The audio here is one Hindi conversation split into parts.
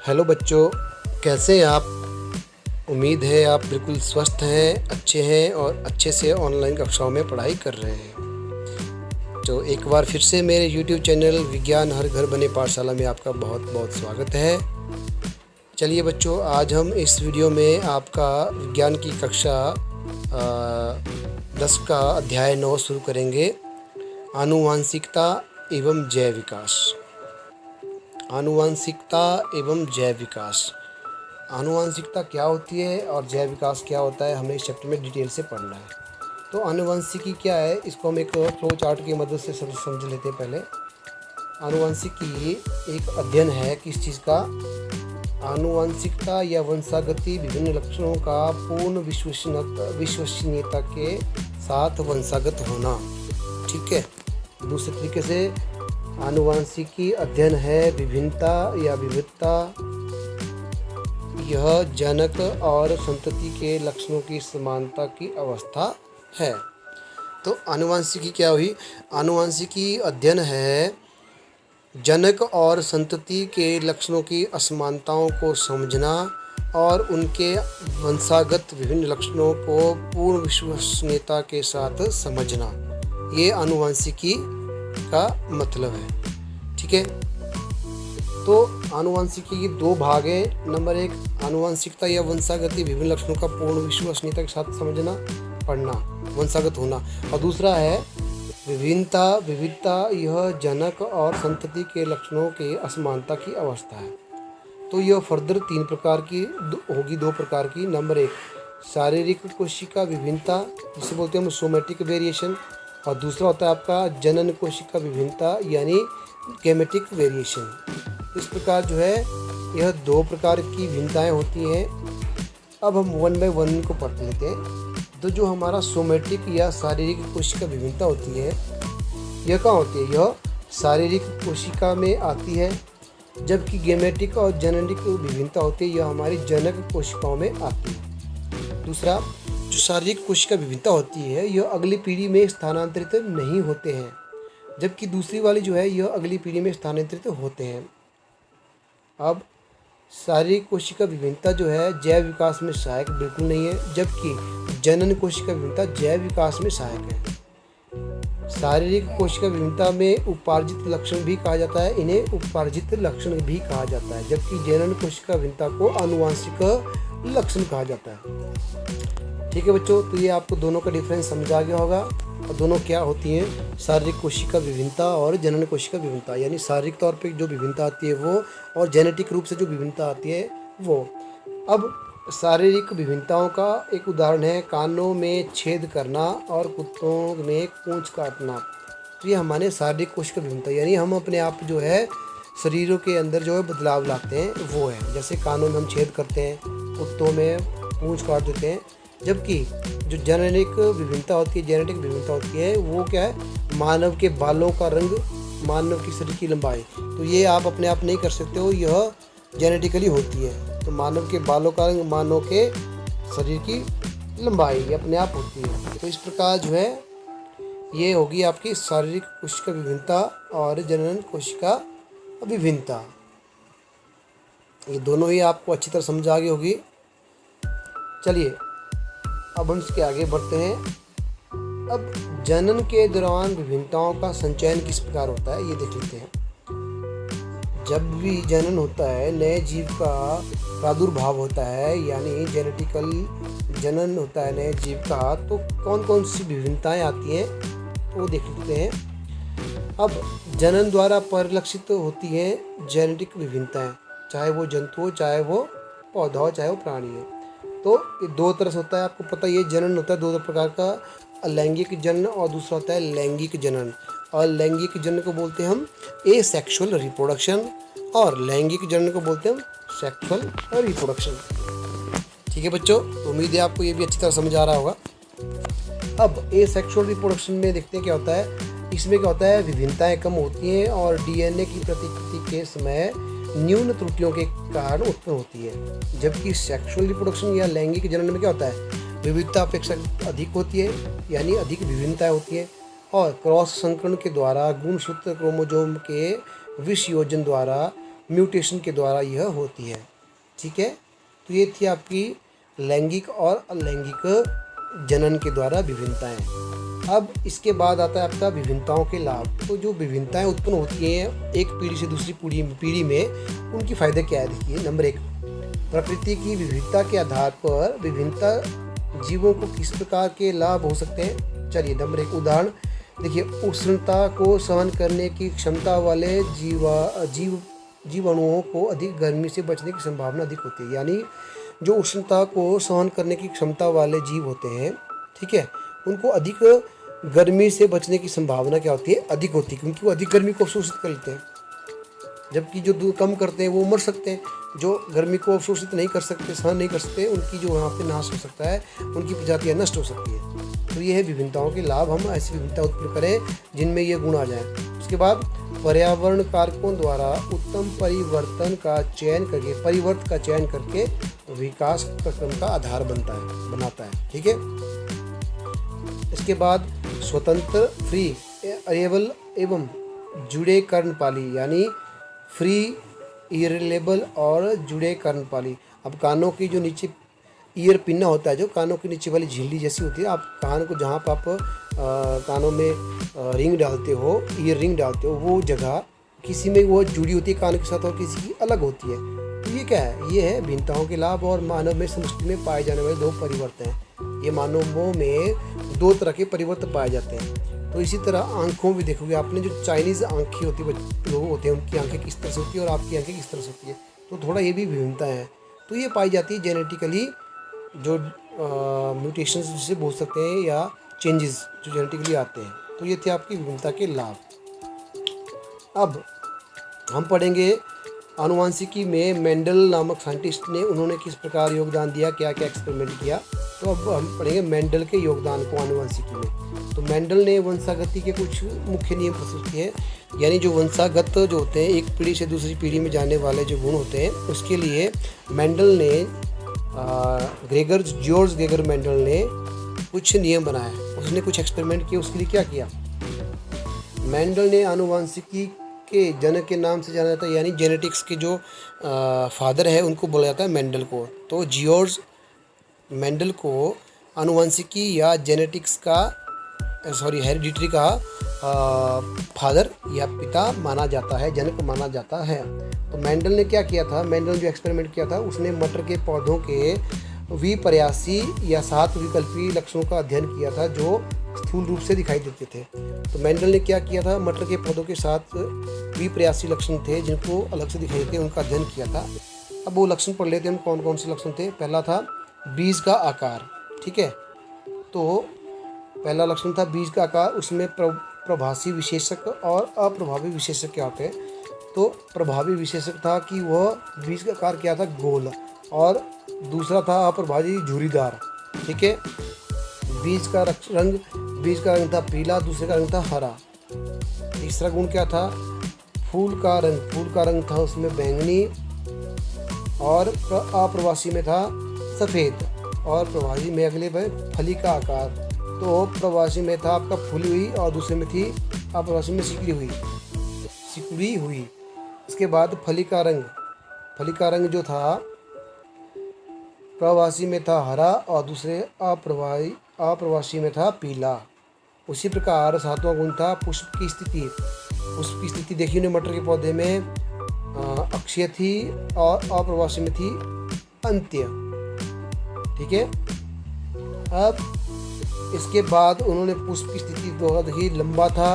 हेलो बच्चों, कैसे हैं आप। उम्मीद है आप बिल्कुल स्वस्थ हैं, अच्छे हैं और अच्छे से ऑनलाइन कक्षाओं में पढ़ाई कर रहे हैं। तो एक बार फिर से मेरे YouTube चैनल विज्ञान हर घर बने पाठशाला में आपका बहुत बहुत स्वागत है। चलिए बच्चों, आज हम इस वीडियो में आपका विज्ञान की कक्षा 10 का अध्याय 9 शुरू करेंगे। आनुवांशिकता एवं जैव विकास। आनुवांशिकता एवं जैव विकास। आनुवांशिकता क्या होती है और जैव विकास क्या होता है, हमें इस चैप्टर में डिटेल से पढ़ना है। तो आनुवंशिकी क्या है, इसको हम एक फ्लो चार्ट की मदद से समझ लेते हैं। पहले आनुवंशिकी एक अध्ययन है किस चीज़ का। आनुवंशिकता या वंशागति विभिन्न लक्षणों का पूर्ण विश्वसनीयता के साथ वंशागत होना। ठीक है, दूसरे तरीके से आनुवंशिकी अध्ययन है विभिन्नता या विविधता। यह जनक और संतति के लक्षणों की समानता की अवस्था है। तो आनुवंशिकी क्या हुई? आनुवंशिकी अध्ययन है जनक और संतति के लक्षणों की असमानताओं को समझना और उनके वंशागत विभिन्न लक्षणों को पूर्ण विश्वसनीयता के साथ समझना। ये आनुवंशिकी का मतलब है। ठीक है, तो आनुवंशिकी के दो भाग हैं। नंबर 1, आनुवंशिकता या वंशागति विभिन्न लक्षणों का पूर्ण विश्वसनीयता के साथ समझना, पढ़ना, वंशागत होना। और दूसरा है विविधता, यह जनक और संतति के लक्षणों के असमानता की अवस्था है। तो यह फर्दर 3 प्रकार की होगी, 2 प्रकार की। नंबर 1, शारीरिक कोशिका विभिन्नता, जिसे बोलते हैं हम सोमेटिक वेरिएशन। और दूसरा होता है आपका जनन कोशिका विभिन्नता यानी गेमेटिक वेरिएशन। इस प्रकार जो है यह 2 प्रकार की भिन्नताएं होती हैं। अब हम 1 बाय 1 को पढ़ लेते हैं। तो जो हमारा सोमेटिक या शारीरिक कोशिका विभिन्नता होती है, यह कहाँ होती है? यह शारीरिक कोशिका में आती है, जबकि गेमेटिक और जेनेटिक विभिन्नता होती है, यह हमारी जनक कोशिकाओं में आती है। दूसरा, जो शारीरिक कोशिका विभिन्नता होती है, यह अगली पीढ़ी में स्थानांतरित नहीं होते हैं, जबकि दूसरी वाली जो है यह अगली पीढ़ी में स्थानांतरित होते हैं। अब शारीरिक कोशिका विभिन्नता जो है जैव विकास में सहायक बिल्कुल नहीं है, जबकि जनन कोशिका विभिन्नता जैव विकास में सहायक है। शारीरिक कोशिका विभिन्नता में उपार्जित लक्षण भी कहा जाता है, इन्हें उपार्जित लक्षण भी कहा जाता है, जबकि जनन कोशिका विभिन्नता को आनुवंशिक लक्षण कहा जाता है। ठीक है बच्चों, तो ये आपको दोनों का डिफरेंस समझ आ गया होगा। और दोनों क्या होती हैं? शारीरिक कोशिका विभिन्नता और जनन कोशिका विभिन्नता। यानी शारीरिक तौर पे जो विभिन्नता आती है वो, और जेनेटिक रूप से जो विभिन्नता आती है वो। अब शारीरिक विभिन्नताओं का एक उदाहरण है कानों में छेद करना और कुत्तों में पूंछ काटना। तो ये हमारे शारीरिक कोशिका विभिन्नता, यानी हम अपने आप जो है शरीरों के अंदर जो है बदलाव लाते हैं वो है। जैसे कानों में हम छेद करते हैं, कुत्तों में पूंछ काट देते हैं। जबकि जो जेनेटिक विभिन्नता होती है, जेनेटिक विभिन्नता होती है वो क्या है? मानव के बालों का रंग, मानव की शरीर की लंबाई। तो ये आप अपने आप नहीं कर सकते हो, यह जेनेटिकली होती है। तो मानव के बालों का रंग, मानव के शरीर की लंबाई अपने आप होती है। तो इस प्रकार जो है ये होगी आपकी शारीरिक कोशिका विभिन्नता और जनन कोशिका विभिन्नता। ये दोनों ही आपको अच्छी तरह समझ आ गई होगी। चलिए अब हम इसके आगे बढ़ते हैं। अब जनन के दौरान विभिन्नताओं का संचयन किस प्रकार होता है ये देख लेते हैं। जब भी जनन होता है, नए जीव का प्रादुर्भाव होता है, यानी जेनेटिकल जनन होता है नए जीव का, तो कौन कौन सी विभिन्नताएं आती हैं तो देख लेते हैं। अब जनन द्वारा परिलक्षित होती हैं जेनेटिक विभिन्नताएं, चाहे वो जंतु हो, चाहे वो पौधा हो, चाहे वो प्राणी हो। तो ये 2 तरह से होता है, आपको पता है। ये जनन होता है 2 प्रकार का, अलैंगिक जनन और दूसरा होता है लैंगिक जनन। और लैंगिक जनन को बोलते हैं हम एसेक्सुअल रिप्रोडक्शन, और लैंगिक जनन को बोलते हैं हम सेक्सुअल रिप्रोडक्शन। ठीक है बच्चों, उम्मीद है आपको ये भी अच्छी तरह समझ आ रहा होगा। अब एसेक्सुअल रिप्रोडक्शन में देखते हैं क्या होता है। इसमें क्या होता है? विभिन्नताएं कम होती हैं और डीएनए की प्रतिकृति के समय न्यून त्रुटियों के कारण उत्पन्न होती है। जबकि सेक्सुअल रिप्रोडक्शन या लैंगिक जनन में क्या होता है? विविधता अपेक्षा अधिक होती है, यानी अधिक विभिन्नताएं होती है, और क्रॉस संकरण के द्वारा गुणसूत्र क्रोमोसोम के विषयोजन द्वारा म्यूटेशन के द्वारा यह होती है। ठीक है, तो ये थी आपकी लैंगिक और अलैंगिक जनन के द्वारा विभिन्नताएं। अब इसके बाद आता है आपका विभिन्नताओं के लाभ। तो जो विभिन्नताएं उत्पन्न होती हैं एक पीढ़ी से दूसरी पीढ़ी में, उनकी फायदे क्या है देखिए। नंबर 1, प्रकृति की विविधता के आधार पर विभिन्नता जीवों को किस प्रकार के लाभ हो सकते हैं। चलिए नंबर 1 उदाहरण देखिए। उष्णता को सहन करने की क्षमता वाले जीवाणुओं को अधिक गर्मी से बचने की संभावना अधिक होती है। यानी जो उष्णता को सहन करने की क्षमता वाले जीव होते हैं, ठीक है, उनको अधिक गर्मी से बचने की संभावना क्या होती है, अधिक होती है, क्योंकि वो अधिक गर्मी को अवशोषित कर लेते हैं। जबकि जो कम करते हैं वो मर सकते हैं। जो गर्मी को अवशोषित नहीं कर सकते, सहन नहीं कर सकते, उनकी जो वहाँ पे नाश हो सकता है, उनकी प्रजातियाँ नष्ट हो सकती है। तो ये है विभिन्नताओं के लाभ। हम ऐसी विभिन्नता उत्पन्न करें जिनमें ये गुण आ जाए। उसके बाद पर्यावरण कारकों द्वारा उत्तम परिवर्त का चयन करके विकास क्रम का आधार बनाता है। ठीक है, इसके बाद स्वतंत्र, फ्री, अरेबल एवं जुड़े कर्णपाली, यानी फ्री, इरेलेबल और जुड़े कर्णपाली। अब कानों की जो नीचे ईयर पिन्ना होता है, जो कानों के नीचे वाली झिल्ली जैसी होती है, आप कान को जहाँ पर आप कानों में रिंग डालते हो, ईयर रिंग डालते हो, वो जगह किसी में वो जुड़ी होती है कान के साथ और किसी की अलग होती है। तो ये क्या है, ये है भिन्नताओं के लाभ और मानव में समष्टि में पाए जाने वाले 2 परिवर्तन हैं। ये मानवों में 2 तरह के परिवर्तन पाए जाते हैं। तो इसी तरह आंखों भी देखोगे आपने, जो चाइनीज़ आंखें होती है, लोग होते हैं, उनकी आंखें किस तरह से होती है और आपकी आंखें किस तरह से होती है। तो थोड़ा ये भी विभिन्नता है। तो ये पाई जाती है जेनेटिकली, जो म्यूटेशंस जिसे बोल सकते हैं, या चेंजेस जो जेनेटिकली आते हैं। तो ये थे आपकी विभिन्नता के लाभ। अब हम पढ़ेंगे आनुवांशिकी में मेंडल नामक साइंटिस्ट ने, उन्होंने किस प्रकार योगदान दिया, क्या क्या एक्सपेरिमेंट किया। तो अब हम पढ़ेंगे मेंडल के योगदान को आनुवांशिकी में। तो मेंडल ने वंशागति के कुछ मुख्य नियम प्रस्तुत किए। यानी जो वंशागत जो होते हैं, एक पीढ़ी से दूसरी पीढ़ी में जाने वाले जो गुण होते हैं, उसके लिए मेंडल ने जॉर्ज ग्रेगर मेंडल ने कुछ नियम बनाए। उसने कुछ एक्सपेरिमेंट किए। उसके लिए क्या किया, मेंडल ने आनुवांशिकी के जनक के नाम से जाना जाता है, यानी जेनेटिक्स के जो फादर है उनको बोला जाता है मेंडल को। तो जॉर्ज मेंडल को आनुवांशिकी या जेनेटिक्स का हेरिडिटरी का फादर या पिता माना जाता है, जनक माना जाता है। तो मेंडल ने क्या किया था, मेंडल जो एक्सपेरिमेंट किया था, उसने मटर के पौधों के विपर्यासी या 7 विकल्पी लक्षणों का अध्ययन किया था, जो स्थूल रूप से दिखाई देते थे। तो मेंडल ने क्या किया था, मटर के पौधों के 7 विपर्यासी लक्षण थे जिनको अलग से दिखाई देते, उनका अध्ययन किया था। अब वो लक्षण पढ़ लेते हैं हम, कौन कौन से लक्षण थे। पहला था बीज का आकार। ठीक है, तो पहला लक्षण था बीज का आकार। उसमें प्रभासी विशेषक और अप्रभावी विशेषक क्या होते हैं। तो प्रभावी विशेषक था कि वह बीज का आकार क्या था, गोल, और दूसरा था अप्रभावी, झुर्रीदार। ठीक है, बीज का रंग था पीला, दूसरे का रंग था हरा। तीसरा गुण क्या था, फूल का रंग था उसमें बैंगनी, और अप्रवासी में था सफ़ेद, और प्रवासी में अगले में फली का आकार। तो प्रवासी में था आपका फूली हुई, और दूसरे में थी अप्रवासी में सिकुड़ी हुई। इसके बाद फली का रंग जो था प्रवासी में था हरा, और दूसरे अप्रवासी में था पीला। उसी प्रकार 7वां गुण था पुष्प की स्थिति देखी उन्हें मटर के पौधे में अक्षीय थी, और अप्रवासी में थी अंत्य। ठीक है, अब इसके बाद उन्होंने पुष्प की स्थिति बहुत ही लंबा था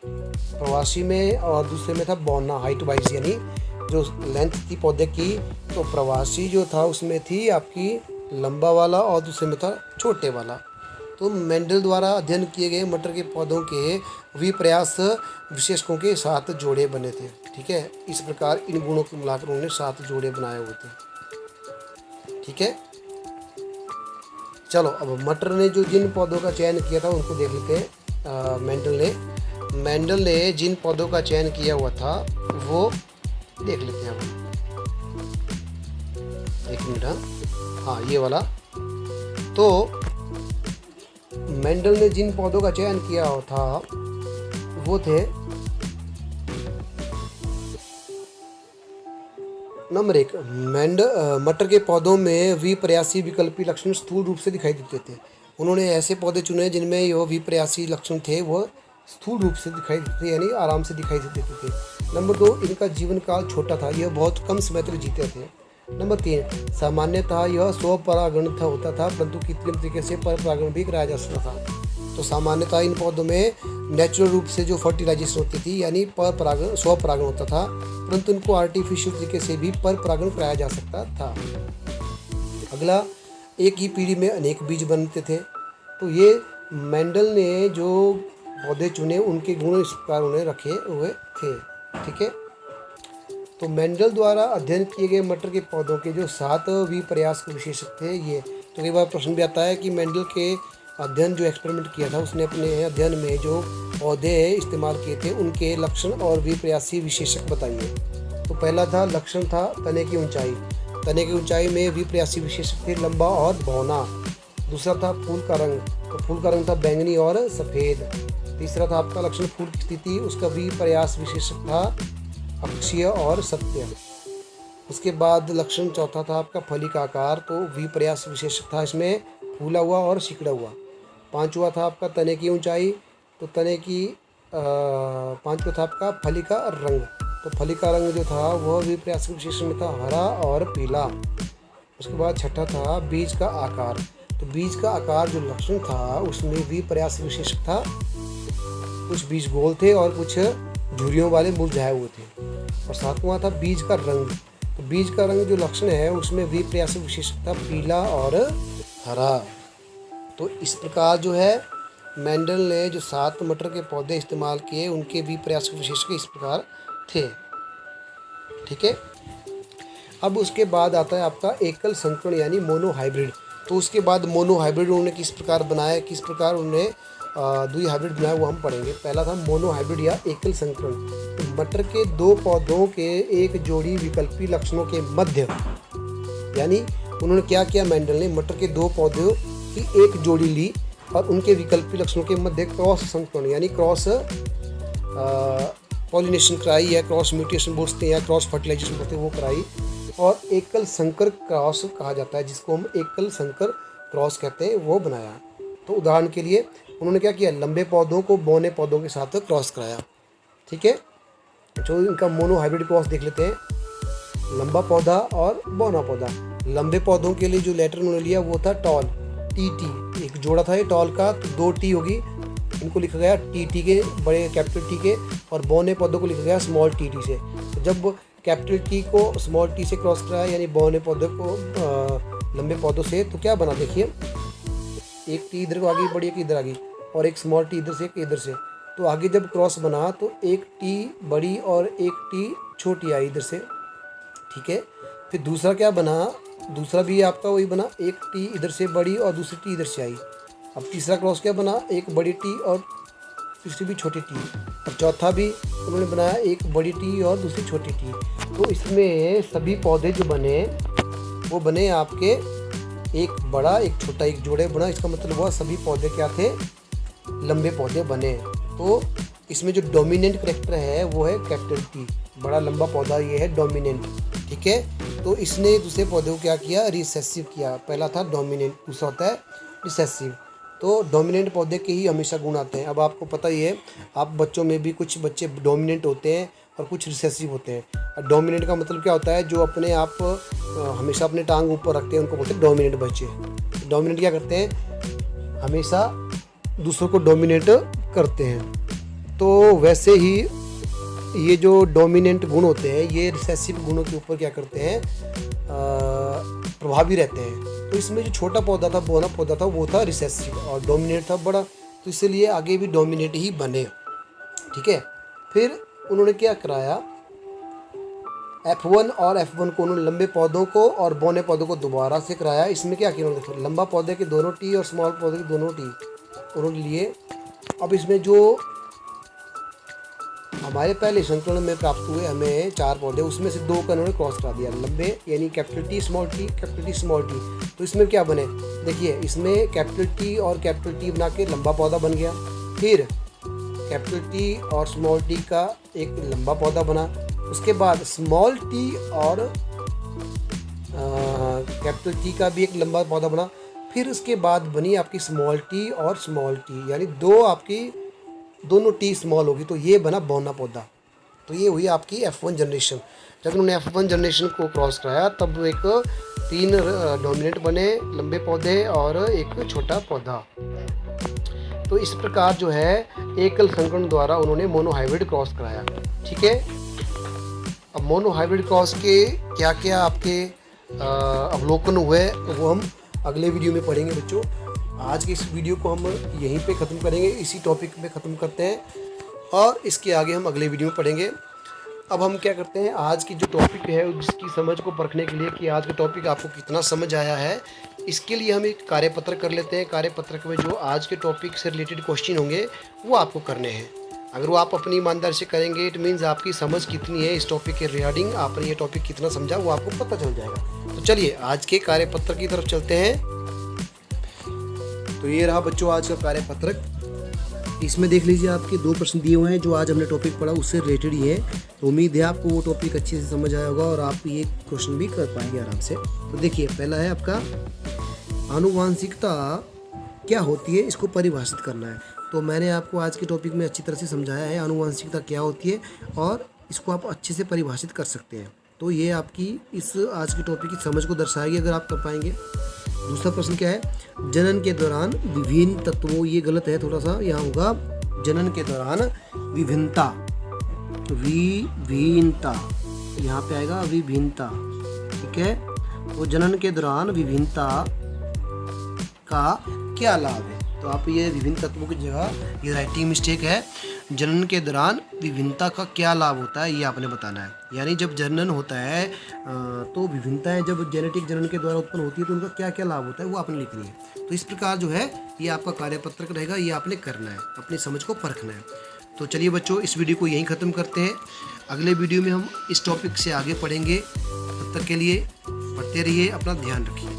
प्रवासी में, और दूसरे में था बौना, हाइट वाइज, यानी जो लेंथ थी पौधे की। तो प्रवासी जो था उसमें थी आपकी लंबा वाला, और दूसरे में था छोटे वाला। तो मेंडल द्वारा अध्ययन किए गए मटर के पौधों के विपर्यास विशेषकों के 7 जोड़े बने थे। ठीक है, इस प्रकार इन गुणों को मिलाकर उन्होंने 7 जोड़े बनाए हुए थे। ठीक है, चलो अब मटर ने जो जिन पौधों का चयन किया था उनको देख लेते हैं। मेंडल ने जिन पौधों का चयन किया हुआ था वो देख लेते हैं हम। एक मिनट, हाँ ये वाला। तो मेंडल ने जिन पौधों का चयन किया हुआ था वो थे नंबर 1, मटर के पौधों में विपर्यासी विकल्पी लक्षण स्थूल रूप से दिखाई देते थे। उन्होंने ऐसे पौधे चुने जिनमें यह विपर्यासी लक्षण थे वह स्थूल रूप से दिखाई देते थे, यानी आराम से दिखाई देते थे। नंबर 2, इनका जीवन काल छोटा था, यह बहुत कम समय तक जीते थे। नंबर 3, सामान्यतः यह स्वपरागण होता था, परंतु कृत्रिम तरीके से परपरागण भी कराया जा सकता था। तो सामान्यतः इन पौधों में नेचुरल रूप से जो फर्टिलाइजेशन होती थी, यानी परपरागण स्वपरागण होता था, परंतु इनको आर्टिफिशियल तरीके से भी परपरागण कराया जा सकता था। अगला, एक ही पीढ़ी में अनेक बीज बनते थे। तो ये मेंडल ने जो पौधे चुने उनके गुण इस प्रकार उन्हें रखे हुए थे। ठीक है, तो मेंडल द्वारा अध्ययन किए गए मटर के पौधों के जो 7 विपर्यास विशेषक थे ये। तो कई बार प्रश्न भी आता है कि मेंडल के अध्ययन जो एक्सपेरिमेंट किया था उसने अपने अध्ययन में जो पौधे इस्तेमाल किए थे उनके लक्षण और विपर्यासी विशेषक बताइए। तो पहला था लक्षण था तने की ऊंचाई। तने की ऊंचाई में विपर्यासी विशेषक थे लंबा और बौना। दूसरा था फूल का रंग। तो फूल का रंग था बैंगनी और सफ़ेद। तीसरा था आपका लक्षण फूल की स्थिति, उसका विपर्यास विशेषक था अक्षीय और सत्य। उसके बाद लक्षण चौथा था आपका फली का आकार। तो विपर्यास विशेषक था इसमें फूला हुआ और सिकुड़ा हुआ। पांचवा था आपका तने की ऊंचाई। तो तने की पांचवा था आपका फली का रंग। तो फली का रंग जो था वह विपर्यास विशेषण में था हरा और पीला। उसके बाद छठा था बीज का आकार। तो बीज का आकार जो लक्षण था उसमें विपर्यास विशेषक था, कुछ बीज गोल थे और कुछ झुर्रियों वाले मुरझाए हुए थे। और सातवां था बीज का रंग। तो बीज का रंग जो लक्षण है उसमें विपर्यास विशेषक था पीला और हरा। तो इस प्रकार जो है मेंडल ने जो 7 मटर के पौधे इस्तेमाल किए उनके विपर्यास विशेषक इस प्रकार थे। ठीक है, अब उसके बाद आता है आपका एकल संकरण यानी मोनो हाइब्रिड। तो उसके बाद मोनो हाइब्रिड उन्होंने किस प्रकार बनाया, किस प्रकार उन्होंने द्वि हाइब्रिड बनाया वो हम पढ़ेंगे। पहला था मोनो हाइब्रिड या एकल संकरण। तो मटर के 2 पौधों के एक जोड़ी विकल्पी लक्षणों के मध्य, यानी उन्होंने क्या किया मेंडल ने मटर के 2 पौधों की एक जोड़ी ली और उनके विकल्पी लक्षणों के मध्य क्रॉस संकरण यानी क्रॉस पॉलिनेशन कराई या क्रॉस म्यूटेशन बोलते हैं या क्रॉस फर्टिलाइजेशन बोलते हैं वो कराई। और एकल संकर क्रॉस कहा जाता है जिसको हम एकल संकर क्रॉस कहते हैं वो बनाया। तो उदाहरण के लिए उन्होंने क्या किया, लंबे पौधों को बौने पौधों के साथ क्रॉस कराया। ठीक है, जो इनका मोनो हाइब्रिड क्रॉस देख लेते हैं। लंबा पौधा और बौना पौधा। लंबे पौधों के लिए जो लेटर उन्होंने लिया वो था टॉल, टी। एक जोड़ा था ये टॉल का, तो 2 टी होगी, इनको लिखा गया टी के बड़े कैपिटल टी के, और बौने पौधों को लिखा गया स्मॉल टी से। तो जब कैपिटल टी को स्मॉल टी से क्रॉस कराया यानी बौने पौधों को लंबे पौधों से, तो क्या बना देखिए, एक टी इधर को आगे बढ़ी, एक इधर आ गई और एक स्मॉल टी इधर से एक इधर से। तो आगे जब क्रॉस बना तो एक टी बड़ी और एक टी छोटी आई इधर से। ठीक है, फिर दूसरा क्या बना, दूसरा भी आपका वही बना, एक टी इधर से बड़ी और दूसरी टी इधर से आई। अब तीसरा क्रॉस क्या बना, एक बड़ी टी और तीसरी भी छोटी टी। और चौथा भी उन्होंने बनाया एक बड़ी टी और दूसरी छोटी टी। तो इसमें सभी पौधे जो बने वो बने आपके एक बड़ा एक छोटा, एक जोड़े बना। इसका मतलब हुआ सभी पौधे क्या थे, लंबे पौधे बने। तो इसमें जो डोमिनेंट कैरेक्टर है वो है कैपिटल टी, बड़ा लंबा पौधा ये है डोमिनेंट। ठीक है, तो इसने दूसरे पौधे को क्या किया, रिसेसिव किया। पहला था डोमिनेंट, दूसरा होता है रिसेसिव। तो डोमिनेंट पौधे के ही हमेशा गुण आते हैं। अब आपको पता ही है, आप बच्चों में भी कुछ बच्चे डोमिनेंट होते हैं और कुछ रिसेसिव होते हैं। डोमिनेंट का मतलब क्या होता है, जो अपने आप हमेशा अपने टांग ऊपर रखते हैं उनको बोलते हैं डोमिनेंट बच्चे। डोमिनेंट क्या करते हैं, हमेशा दूसरों को डोमिनेट करते हैं। तो वैसे ही ये जो डोमिनेंट गुण होते हैं ये रिसेसिव गुणों के ऊपर क्या करते हैं, प्रभावी रहते हैं। तो इसमें जो छोटा पौधा था, बौना पौधा था, वो था रिसेसिव और डोमिनेट था बड़ा, तो इसलिए आगे भी डोमिनेट ही बने। ठीक है, फिर उन्होंने क्या कराया, F1 और F1 को उन्होंने लंबे पौधों को और बौने पौधों को दोबारा से कराया। इसमें क्या किया उन्होंने, लंबा पौधे के दोनों टी और स्मॉल पौधे के दोनों टी उन्होंने लिए। अब इसमें जो हमारे पहले संकलन में प्राप्त हुए हमें 4 पौधे, उसमें से 2 का उन्होंने क्रॉस करा दिया, लंबे यानी capital T small T, capital T small T. तो इसमें क्या बने, देखिए इसमें कैपिटल टी और कैपिटल टी बना के लंबा पौधा बन गया। फिर कैपिटल टी और स्मॉल टी का एक लंबा पौधा बना। उसके बाद स्मॉल टी और कैपिटल टी का भी एक लंबा पौधा बना। फिर उसके बाद बनी आपकी स्मॉल टी और स्मॉल टी, यानी दो आपकी दोनों टी स्मॉल होगी, तो ये बना बौना पौधा। तो ये हुई आपकी F1 जनरेशन। जब उन्होंने F1 जनरेशन को क्रॉस कराया तब एक 3 डोमिनेंट बने लंबे पौधे और एक छोटा पौधा। तो इस प्रकार जो है एकल संकरण द्वारा उन्होंने मोनोहाइब्रिड क्रॉस कराया। ठीक है, अब मोनोहाइब्रिड क्रॉस के क्या क्या आपके अवलोकन हुए वो हम अगले वीडियो में पढ़ेंगे बच्चों। आज के इस वीडियो को हम यहीं पे ख़त्म करेंगे, इसी टॉपिक पे ख़त्म करते हैं और इसके आगे हम अगले वीडियो में पढ़ेंगे। अब हम क्या करते हैं, आज की जो टॉपिक है जिसकी समझ को परखने के लिए कि आज का टॉपिक आपको कितना समझ आया है, इसके लिए हम एक कार्यपत्र कर लेते हैं। कार्यपत्रक में जो आज के टॉपिक से रिलेटेड क्वेश्चन होंगे वो आपको करने हैं। अगर वो आप अपनी ईमानदारी से करेंगे, इट मीन्स आपकी समझ कितनी है इस टॉपिक के रिगार्डिंग, आपने ये टॉपिक कितना समझा वो आपको पता चल जाएगा। तो चलिए आज के कार्यपत्र की तरफ चलते हैं। तो ये रहा बच्चों आज का कार्यपत्रक। इसमें देख लीजिए आपके 2 प्रश्न दिए हुए हैं जो आज हमने टॉपिक पढ़ा उससे रिलेटेड ही है। तो उम्मीद है आपको वो टॉपिक अच्छे से समझ आया होगा और आप ये क्वेश्चन भी कर पाएंगे आराम से। तो देखिए पहला है आपका आनुवांशिकता क्या होती है, इसको परिभाषित करना है। तो मैंने आपको आज के टॉपिक में अच्छी तरह से समझाया है आनुवांशिकता क्या होती है और इसको आप अच्छे से परिभाषित कर सकते हैं। तो ये आपकी इस आज के टॉपिक की समझ को दर्शाएगी अगर आप कर पाएंगे। दूसरा प्रश्न क्या है, जनन के दौरान विभिन्न तत्वों, ये गलत है थोड़ा सा, यहाँ होगा जनन के दौरान विभिन्नता, विभिन्नता यहाँ पे आएगा विभिन्नता। ठीक है, तो जनन के दौरान विभिन्नता का क्या लाभ है। तो आप ये विभिन्न तत्वों की जगह ये राइटिंग मिस्टेक है, जनन के दौरान विभिन्नता का क्या लाभ होता है ये आपने बताना है। यानी जब जनन होता है तो विभिन्नताएं जब जेनेटिक जनन के द्वारा उत्पन्न होती है तो उनका क्या क्या लाभ होता है वो आपने लिखनी है। तो इस प्रकार जो है ये आपका कार्यपत्रक रहेगा, ये आपने करना है, अपनी समझ को परखना है। तो चलिए बच्चों इस वीडियो को यहीं ख़त्म करते हैं। अगले वीडियो में हम इस टॉपिक से आगे पढ़ेंगे। तब तक के लिए पढ़ते रहिए, अपना ध्यान रखिए।